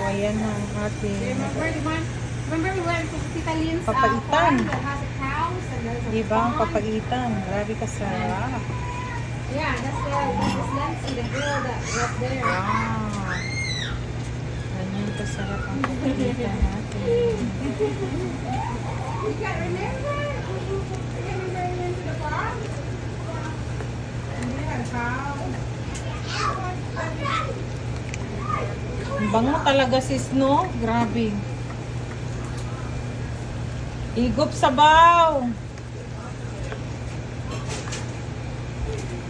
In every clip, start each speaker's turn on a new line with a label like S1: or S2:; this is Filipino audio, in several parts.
S1: ayan na ang ating
S2: Remember we went to Tita Lynn's
S1: papaitan.
S2: farm that has a house and there's a
S1: Diba ang
S2: pond.
S1: papaitan? Grabe ka sarap.
S2: Yeah, that's Miss Nancy, the girl that was there.
S1: Wow. Ganyan kasarap ang papaitan natin.
S2: You can't remember? Remember we went to the farm? And we had a cow.
S1: Ang bango talaga sis, no? Grabe. Higop sabaw.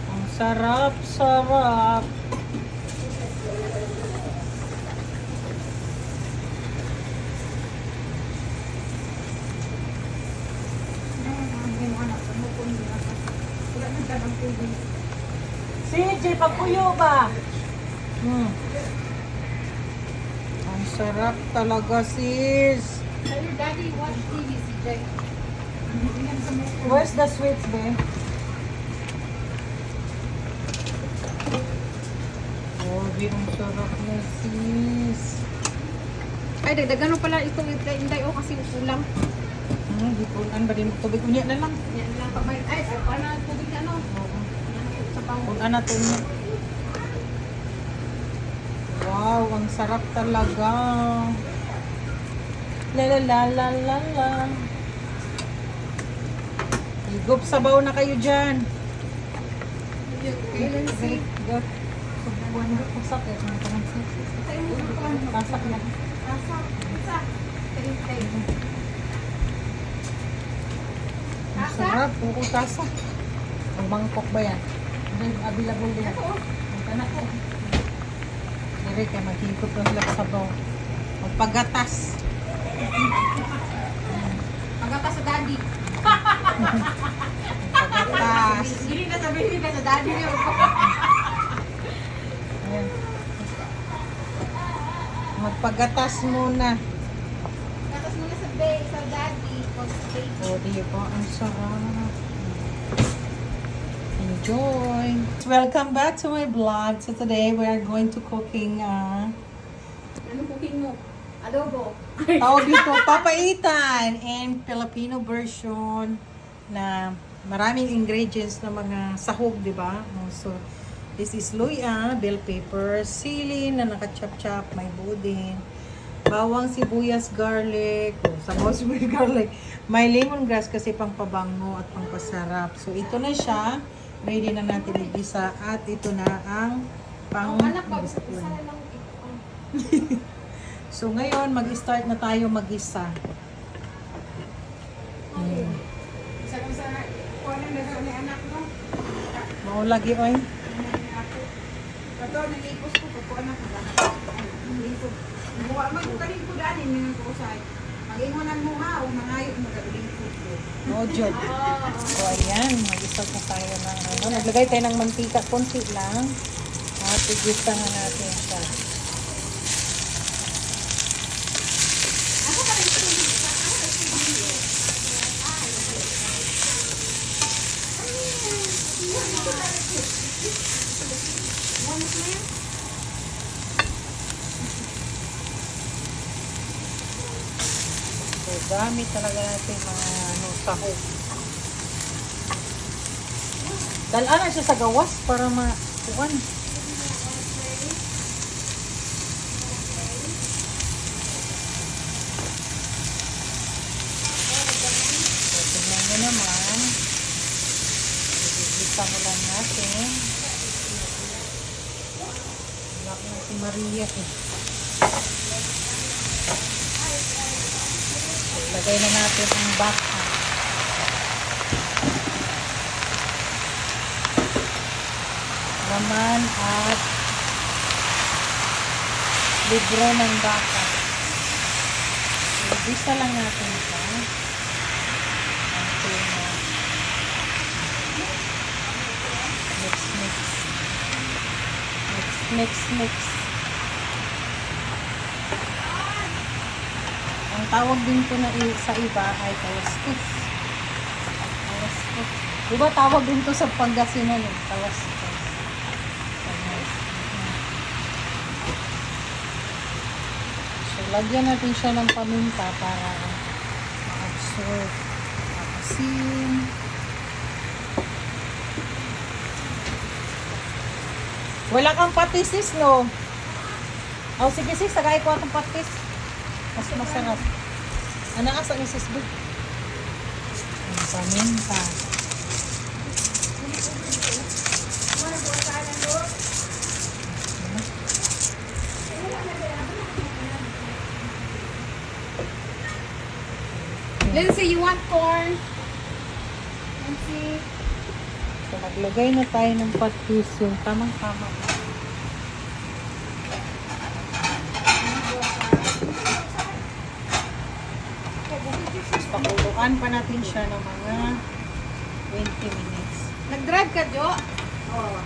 S1: Ang sarap, sarap. CJ, pagpuyo ba? Ang sarap talaga, sis.
S2: Tell your daddy watch TV, CJ.
S1: Where's the sweets, babe? Oh, ang sarap na, sis.
S2: Ay, dagdagan mo pala ito, Inday, oh, kasi ulam.
S1: Di po, ba din tubig unya na lang.
S2: Yan lang pag may, ay, paano tubig na, no? Sa pang...
S1: Kung ano to niya. Wow, ang sarap talaga. La la la la la la. Higop sabaw na kayo dyan.
S2: Kailan si...
S1: Subuan mo kung sakit. Tasak na.
S2: Asa? Isa? Tay.
S1: Ang sarap. Oo, tasak. Ang mangkok ba yan? Available din. Ang tanak ko. Dire kaya maghigop ng lang sabaw. Magpagatas.
S2: Pagkata sa daddy.
S1: Pagatas.
S2: Hindi na sabihin ka sa daddy niyo.
S1: Ayan. Magpagatas muna.
S2: Tapos muna sa daddy.
S1: O, di ba? Ang sarap. Enjoy! Welcome back to my vlog. So today we are going to cooking
S2: Anong cooking mo? Adobo.
S1: tawag dito, papaitan and Filipino version na maraming ingredients na mga sahog, di ba? So this is luya, bell pepper, sili na naka-chop-chop, may budin, bawang, sibuyas, garlic, sabaw, sibuyas, garlic, may lemongrass kasi pang pabango at pang pasarap. So ito na siya, ready na natin igisa at ito na ang pang
S2: Anak ba? Isa na lang ito.
S1: So ngayon mag-start na tayo mag-isa.
S2: Isa kung sa kuha ng daga ni anak mo.
S1: Maulagi oy.
S2: Kato, nalipos ko. Kuha na ka. Nalipos. Buwa magkaling ko daan. Hindi ko usay. Mag-ingunan mo ha. O mangayot mo gagawin ko.
S1: No joke. So ayan, mag-start na tayo ng ano. Naglagay tayo ng mantika, konti lang. At igisa na natin siya. So, gamit talaga natin mga ano, sahog. Dalaan na siya sa gawas para makuhan. So, tingnan nyo naman. Igisa mo lang natin. Wala ko na si Maria eh. Lagay na natin ang baka. Laman at libro ng baka. Ibisa lang natin siya. Ang tuna. Mix. Mix. Ang tawag din po na sa iba ay tawas-tus. Diba tawag din to sa Pangasinan eh, tawas-tus. lagyan natin siya ng paminta para ma-absorb. Asin. Wala kang patis, sis, no? Oh, sige, sis. Tagay ko atong patis. Mas masarap. Ano asa ni sis, Big? Ang paminta.
S2: Lindsay, you want corn? Lindsay.
S1: So, maglagay na tayo ng patis. Yung tamang-tama. Pakuluan pa natin siya ng mga 20 minutes.
S2: Nag-drive ka, Jo?
S1: Oh,